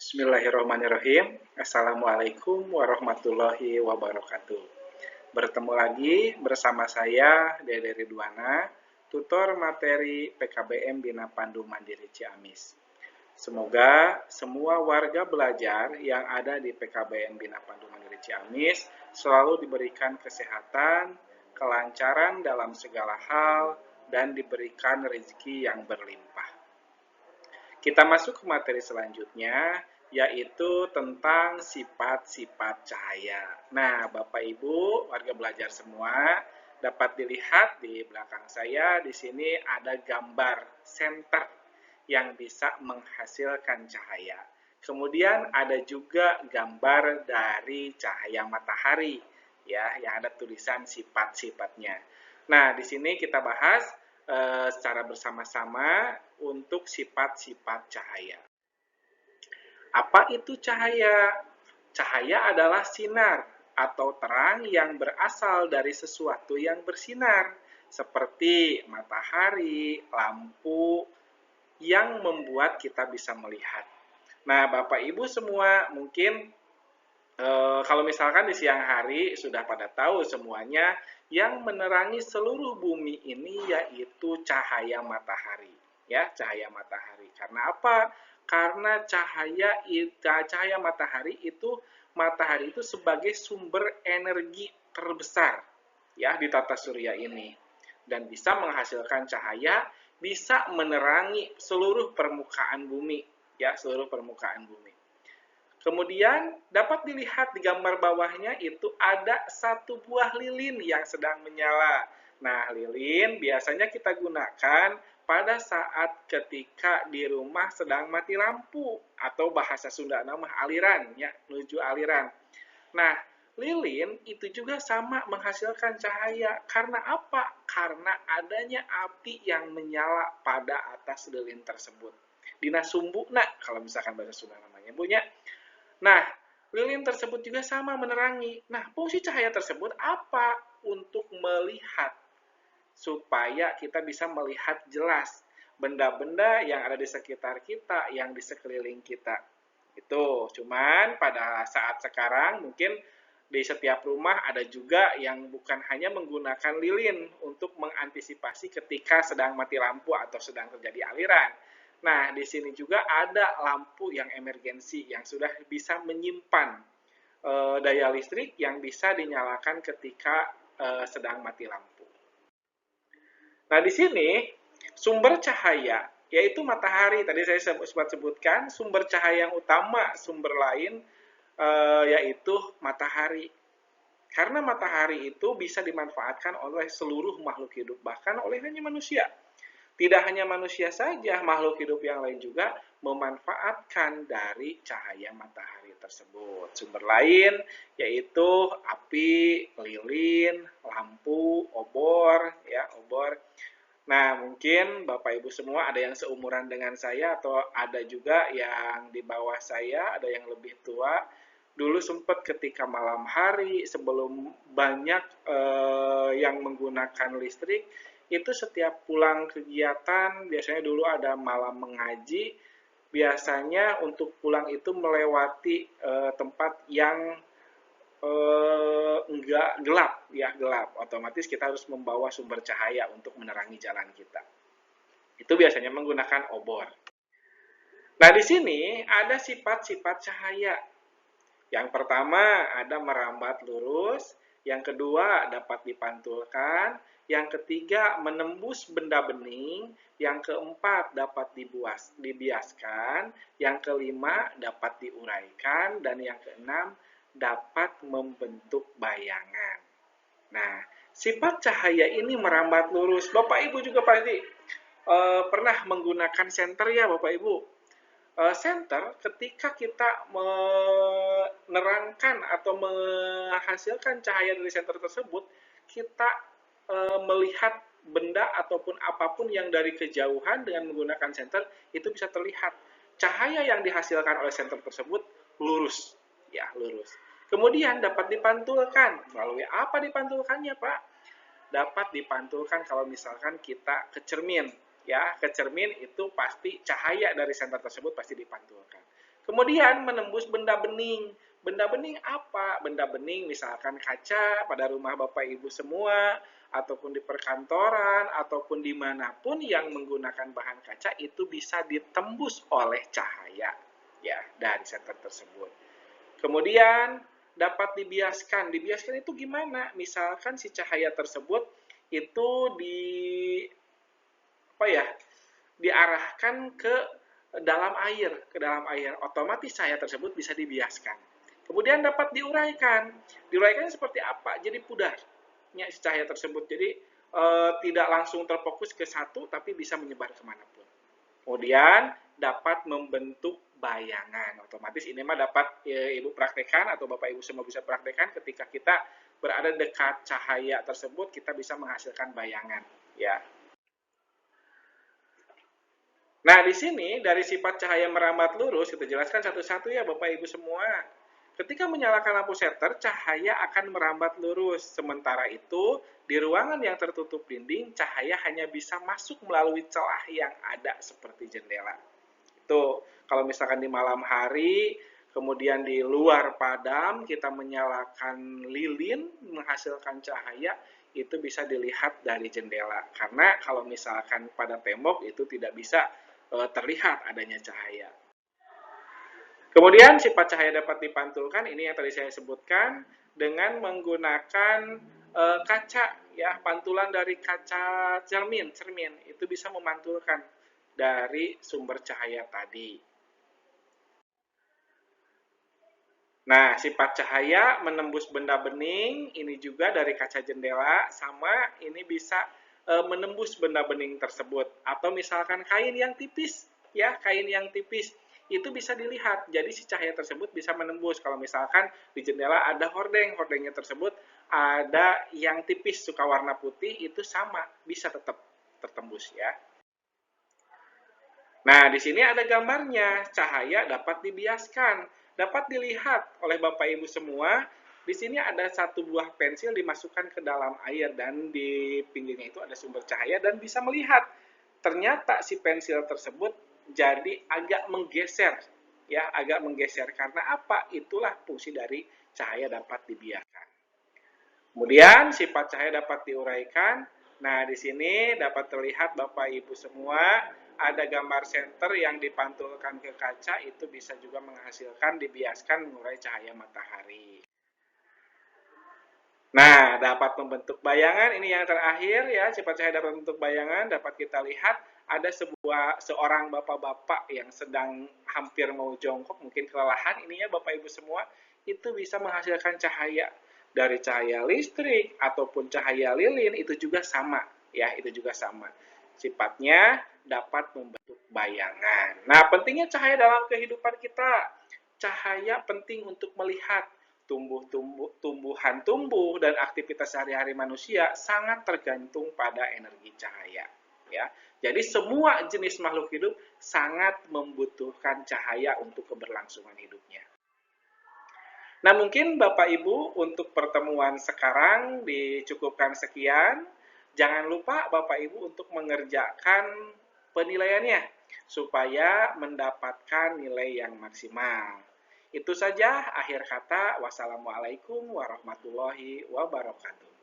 Bismillahirrahmanirrahim. Assalamualaikum warahmatullahi wabarakatuh. Bertemu lagi bersama saya, Dede Ridwana, tutor materi PKBM Bina Pandu Mandiri Ciamis. Semoga semua warga belajar yang ada di PKBM Bina Pandu Mandiri Ciamis selalu diberikan kesehatan, kelancaran dalam segala hal, dan diberikan rezeki yang berlimpah. Kita masuk ke materi selanjutnya, yaitu tentang sifat-sifat cahaya. Nah, Bapak Ibu, warga belajar semua, dapat dilihat di belakang saya, di sini ada gambar senter yang bisa menghasilkan cahaya. Kemudian ada juga gambar dari cahaya matahari, ya, yang ada tulisan sifat-sifatnya. Nah, di sini kita bahas secara bersama-sama untuk sifat-sifat cahaya. Apa itu cahaya? Cahaya adalah sinar atau terang yang berasal dari sesuatu yang bersinar, seperti matahari, lampu, yang membuat kita bisa melihat. Nah, Bapak Ibu semua mungkin kalau misalkan di siang hari sudah pada tahu semuanya, yang menerangi seluruh bumi ini yaitu cahaya matahari. Ya, cahaya matahari. Karena apa? Karena cahaya matahari itu sebagai sumber energi terbesar ya di tata surya ini dan bisa menghasilkan cahaya, bisa menerangi seluruh permukaan bumi ya, seluruh permukaan bumi. Kemudian dapat dilihat di gambar bawahnya itu ada satu buah lilin yang sedang menyala. Nah, lilin biasanya kita gunakan pada saat ketika di rumah sedang mati lampu atau bahasa Sunda nama aliran ya, menuju aliran. Nah, lilin itu juga sama menghasilkan cahaya. Karena apa? Karena adanya api yang menyala pada atas lilin tersebut. Dina sumbuna kalau misalkan bahasa Sunda namanya, Bu nya. Nah, lilin tersebut juga sama menerangi. Nah, fungsi cahaya tersebut apa? Untuk melihat, supaya kita bisa melihat jelas benda-benda yang ada di sekitar kita, yang di sekeliling kita. Itu, cuman pada saat sekarang mungkin di setiap rumah ada juga yang bukan hanya menggunakan lilin untuk mengantisipasi ketika sedang mati lampu atau sedang terjadi aliran. Nah, di sini juga ada lampu yang emergensi yang sudah bisa menyimpan daya listrik yang bisa dinyalakan ketika sedang mati lampu. Nah, di sini sumber cahaya yaitu matahari. Tadi saya sempat sebutkan sumber cahaya yang utama, sumber lain yaitu matahari. Karena matahari itu bisa dimanfaatkan oleh seluruh makhluk hidup, bahkan oleh hanya manusia. Tidak hanya manusia saja, makhluk hidup yang lain juga memanfaatkan dari cahaya matahari tersebut. Sumber lain yaitu api, lilin, lampu, obor, ya, obor. Nah, mungkin Bapak Ibu semua ada yang seumuran dengan saya atau ada juga yang di bawah saya, ada yang lebih tua. Dulu sempat ketika malam hari sebelum banyak yang menggunakan listrik, itu setiap pulang kegiatan, biasanya dulu ada malam mengaji, biasanya untuk pulang itu melewati tempat yang enggak gelap, ya gelap. Otomatis kita harus membawa sumber cahaya untuk menerangi jalan kita. Itu biasanya menggunakan obor. Nah, di sini ada sifat-sifat cahaya. Yang pertama ada merambat lurus, yang kedua dapat dipantulkan, yang ketiga menembus benda bening, yang keempat dapat dibiaskan, yang kelima dapat diuraikan, dan yang keenam dapat membentuk bayangan. Nah, sifat cahaya ini merambat lurus. Bapak Ibu juga pasti pernah menggunakan senter ya Bapak Ibu. Senter ketika kita menerangkan atau menghasilkan cahaya dari senter tersebut, kita melihat benda ataupun apapun yang dari kejauhan dengan menggunakan senter itu bisa terlihat. Cahaya yang dihasilkan oleh senter tersebut lurus, ya lurus. Kemudian dapat dipantulkan. Melalui apa dipantulkannya, Pak? Dapat dipantulkan kalau misalkan kita ke cermin. Ya, ke cermin itu pasti cahaya dari senter tersebut pasti dipantulkan. Kemudian menembus benda bening. Benda bening apa? Benda bening misalkan kaca pada rumah Bapak Ibu semua, ataupun di perkantoran, ataupun dimanapun yang menggunakan bahan kaca itu bisa ditembus oleh cahaya ya dari senter tersebut. Kemudian dapat dibiaskan. Dibiaskan itu gimana? Misalkan si cahaya tersebut itu apa ya? Diarahkan ke dalam air, otomatis cahaya tersebut bisa dibiaskan. Kemudian dapat diuraikan. Diuraikan seperti apa? Jadi pudarnya si cahaya tersebut. Jadi tidak langsung terfokus ke satu, tapi bisa menyebar kemanapun. Kemudian dapat membentuk bayangan. Otomatis ini mah dapat Ibu praktekkan atau Bapak Ibu semua bisa praktekkan ketika kita berada dekat cahaya tersebut, kita bisa menghasilkan bayangan. Ya. Nah, di sini dari sifat cahaya merambat lurus, kita jelaskan satu-satu ya Bapak Ibu semua. Ketika menyalakan lampu setter, cahaya akan merambat lurus. Sementara itu, di ruangan yang tertutup dinding, cahaya hanya bisa masuk melalui celah yang ada seperti jendela. Itu kalau misalkan di malam hari, kemudian di luar padam, kita menyalakan lilin, menghasilkan cahaya, itu bisa dilihat dari jendela. Karena kalau misalkan pada tembok, itu tidak bisa terlihat adanya cahaya. Kemudian sifat cahaya dapat dipantulkan, ini yang tadi saya sebutkan, dengan menggunakan kaca, ya pantulan dari kaca cermin, itu bisa memantulkan dari sumber cahaya tadi. Nah, sifat cahaya menembus benda bening, ini juga dari kaca jendela, sama ini bisa menembus benda bening tersebut. Atau misalkan kain yang tipis, ya kain yang tipis, itu bisa dilihat. Jadi si cahaya tersebut bisa menembus. Kalau misalkan di jendela ada hordeng, hordengnya tersebut ada yang tipis suka warna putih, itu sama, bisa tetap tertembus ya. Nah, di sini ada gambarnya. Cahaya dapat dibiaskan, dapat dilihat oleh Bapak Ibu semua. Di sini ada satu buah pensil dimasukkan ke dalam air dan di pinggirnya itu ada sumber cahaya dan bisa melihat. Ternyata si pensil tersebut jadi agak menggeser, ya, agak menggeser. Karena apa? Itulah fungsi dari cahaya dapat dibiarkan. Kemudian sifat cahaya dapat diuraikan. Nah, di sini dapat terlihat Bapak Ibu semua ada gambar senter yang dipantulkan ke kaca, itu bisa juga menghasilkan, dibiaskan mengurai cahaya matahari. Nah, dapat membentuk bayangan, ini yang terakhir ya, sifat cahaya dapat membentuk bayangan, dapat kita lihat ada seorang bapak-bapak yang sedang hampir mau jongkok, mungkin kelelahan, ini ya Bapak Ibu semua, itu bisa menghasilkan cahaya dari cahaya listrik ataupun cahaya lilin, itu juga sama ya, itu juga sama. Sifatnya dapat membentuk bayangan. Nah, pentingnya cahaya dalam kehidupan kita. Cahaya penting untuk melihat tumbuhan tumbuh dan aktivitas sehari-hari manusia sangat tergantung pada energi cahaya ya. Jadi semua jenis makhluk hidup sangat membutuhkan cahaya untuk keberlangsungan hidupnya. Nah, mungkin Bapak Ibu untuk pertemuan sekarang dicukupkan sekian. Jangan lupa Bapak Ibu untuk mengerjakan penilaiannya supaya mendapatkan nilai yang maksimal. Itu saja akhir kata. Wassalamualaikum warahmatullahi wabarakatuh.